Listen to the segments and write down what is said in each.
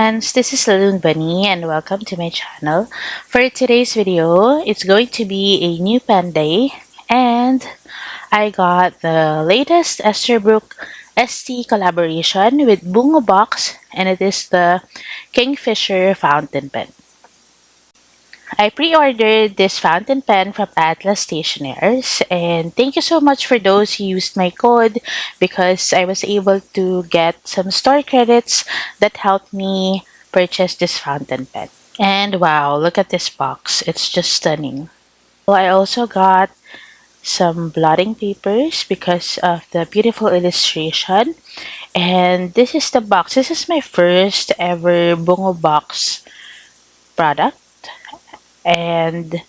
friends, this is Laloon Bunny and welcome to my channel. For today's video, it's going to be a new pen day and I got the latest Esterbrook Estie collaboration with Bungubox and it is the Kingfisher fountain pen. I pre-ordered this fountain pen from Atlas Stationers and thank you so much for those who used my code because I was able to get some store credits that helped me purchase this fountain pen. And wow, look at this box. It's just stunning. So I also got some blotting papers because of the beautiful illustration. And this is the box. This is my first ever Bungubox product. And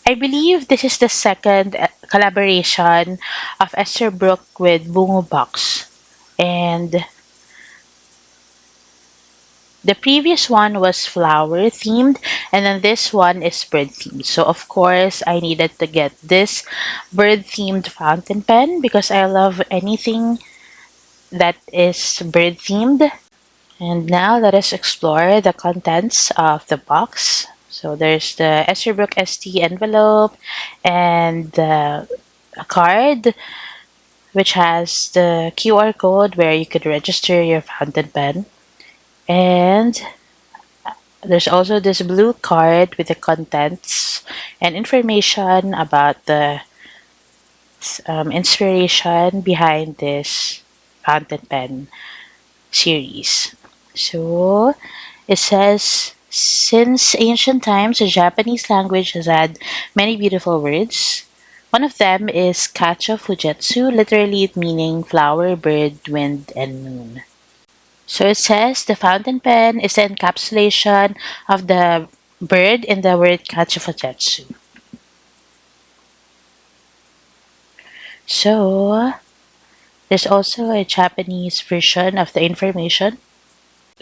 I believe this is the second collaboration of Esterbrook with Bungubox. And the previous one was flower themed and then this one is bird themed. So of course I needed to get this bird themed fountain pen because I love anything that is bird themed. And now let us explore the contents of the box. So there's the Esterbrook ST envelope and a card which has the QR code where you could register your fountain pen. And there's also this blue card with the contents and information about the inspiration behind this fountain pen series. So it says, since ancient times, the Japanese language has had many beautiful words. One of them is Kacho Fujitsu, literally meaning flower, bird, wind, and moon. So it says the fountain pen is the encapsulation of the bird in the word Kacho Fujitsu. So there's also a Japanese version of the information.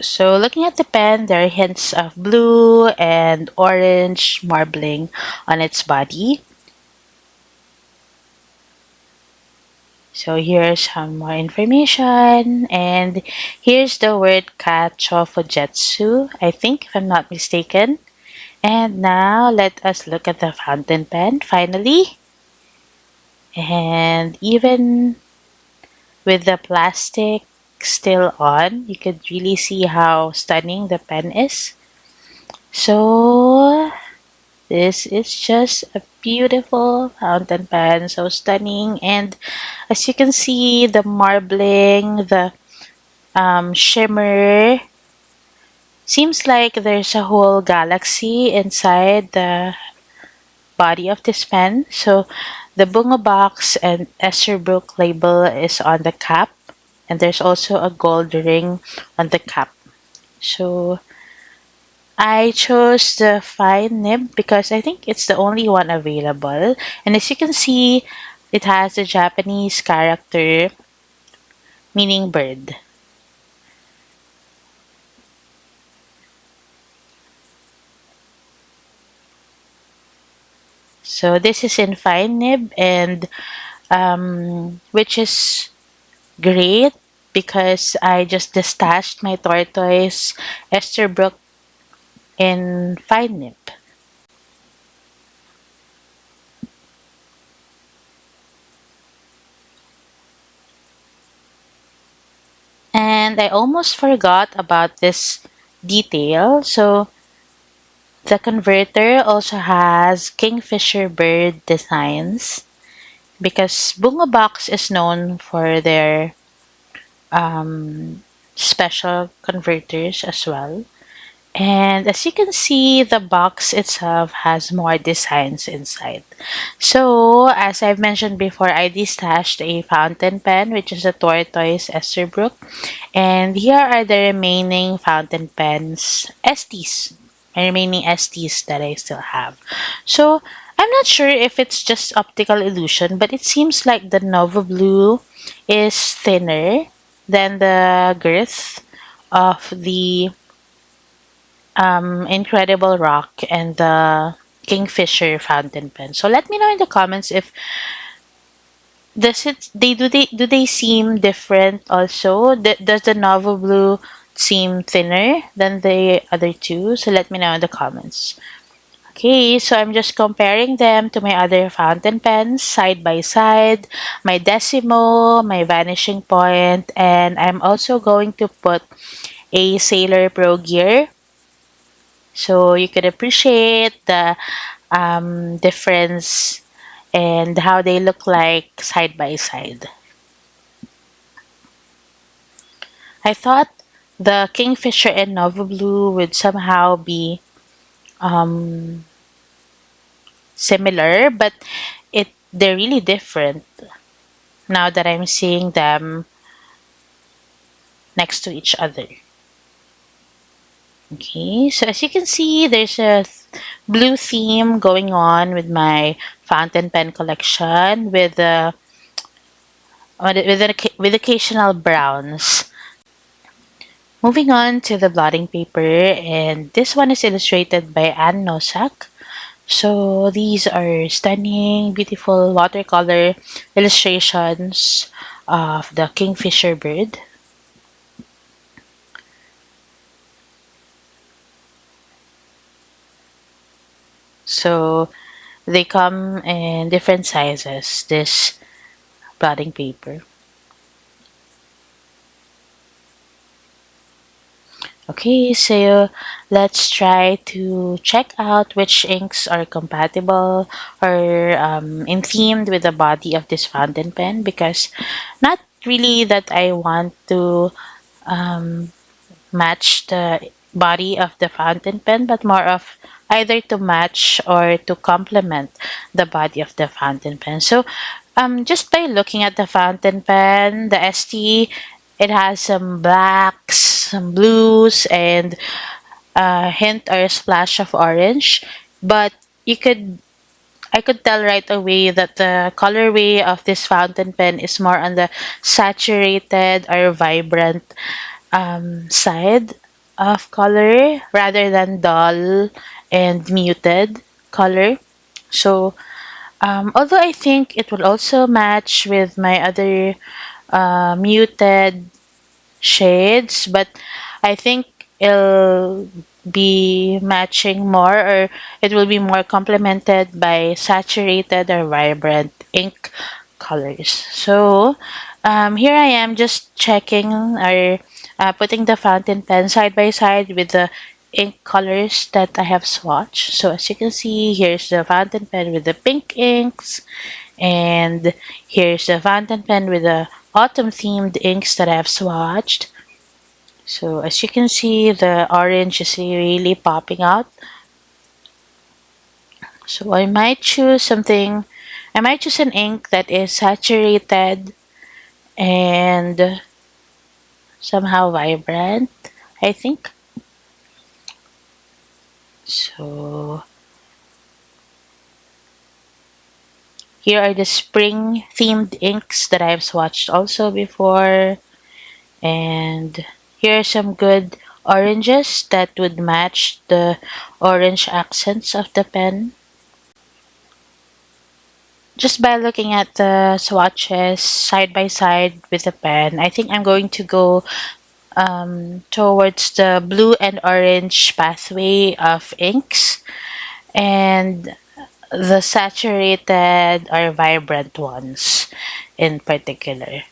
So looking at the pen, there are hints of blue and orange marbling on its body. So here's some more information, and here's the word Kacho Fujitsu, I think, if I'm not mistaken. And now let us look at the fountain pen finally. And even with the plastic still on, you could really see how stunning the pen is. So this is just a beautiful fountain pen, so stunning. And as you can see, the marbling, the shimmer, seems like there's a whole galaxy inside the body of this pen. So the Bungubox and Esterbrook label is on the cap, and there's also a gold ring on the cap. So I chose the fine nib because I think it's the only one available. And as you can see, it has a Japanese character meaning bird. So this is in fine nib, and which is great because I just destashed my tortoise Esterbrook in fine nib. And I almost forgot about this detail. So the converter also has Kingfisher bird designs because Bungubox is known for their special converters as well. And as you can see, the box itself has more designs inside. So, as I've mentioned before, I destashed a fountain pen, which is a tortoise Esterbrook. And here are the remaining fountain pens, Esties, my remaining Esties that I still have. So, I'm not sure if it's just optical illusion, but it seems like the Nova Blue is thinner than the girth of the Incredible Rock and the Kingfisher fountain pen. So let me know in the comments if do they seem different also? Does the Nova Blue seem thinner than the other two, so let me know in the comments. Okay, so I'm just comparing them to my other fountain pens side by side, my Decimo, my Vanishing Point, and I'm also going to put a Sailor Pro Gear so you could appreciate the difference and how they look like side by side. I thought the Kingfisher and Nova Blue would somehow be um, similar, but they're really different now that I'm seeing them next to each other. Okay, so as you can see, there's a blue theme going on with my fountain pen collection with occasional browns. Moving on to the blotting paper, and this one is illustrated by Anne Nosak. So these are stunning, beautiful watercolor illustrations of the Kingfisher bird. So they come in different sizes, this blotting paper. Okay, so let's try to check out which inks are compatible or in themed with the body of this fountain pen, because not really that I want to um, match the body of the fountain pen, but more of either to match or to complement the body of the fountain pen. So just by looking at the fountain pen, the Estie, it has some blacks, some blues, and a hint or a splash of orange. But you could I could tell right away that the colorway of this fountain pen is more on the saturated or vibrant side of color rather than dull and muted color. So, although I think it will also match with my other muted shades, but I think it'll be matching more, or it will be more complemented by saturated or vibrant ink colors. So here I am just checking or putting the fountain pen side by side with the ink colors that I have swatched. So as you can see, here's the fountain pen with the pink inks, and here's the fountain pen with the autumn themed inks that I've swatched. So as you can see, the orange is really popping out. So I might choose an ink that is saturated and somehow vibrant, I think. So here are the spring themed inks that I've swatched also before. And here are some good oranges that would match the orange accents of the pen. Just by looking at the swatches side by side with the pen, I think I'm going to go towards the blue and orange pathway of inks and the saturated or vibrant ones in particular.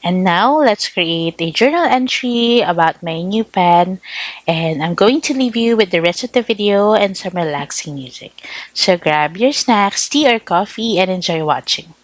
And now let's create a journal entry about my new pen, and I'm going to leave you with the rest of the video and some relaxing music. So grab your snacks, tea or coffee, and enjoy watching.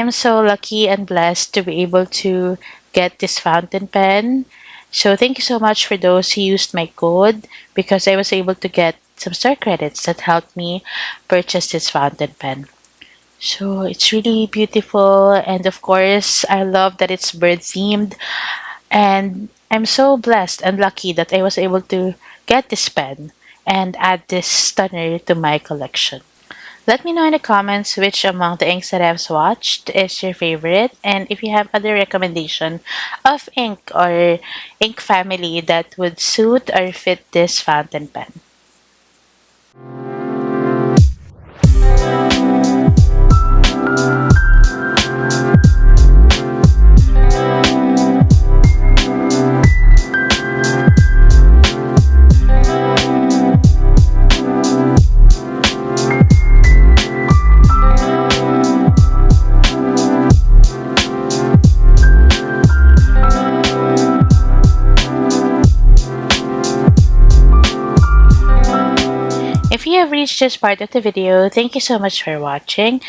am so lucky and blessed to be able to get this fountain pen. So thank you so much for those who used my code because I was able to get some star credits that helped me purchase this fountain pen. So it's really beautiful, and of course, I love that it's bird themed. And I'm so blessed and lucky that I was able to get this pen and add this stunner to my collection. Let me know in the comments which among the inks that I've swatched is your favorite, and if you have other recommendation of ink or ink family that would suit or fit this fountain pen. If you have reached this part of the video, thank you so much for watching,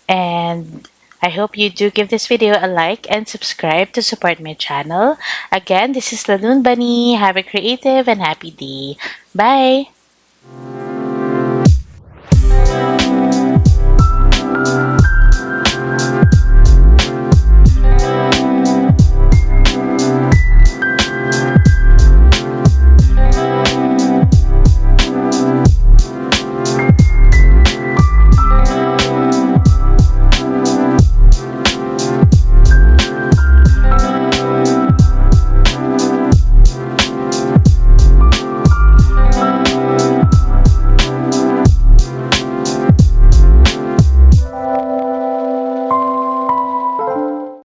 and I hope you do give this video a like and subscribe to support my channel. Again, this is Laloon Bunny. Have a creative and happy day. Bye!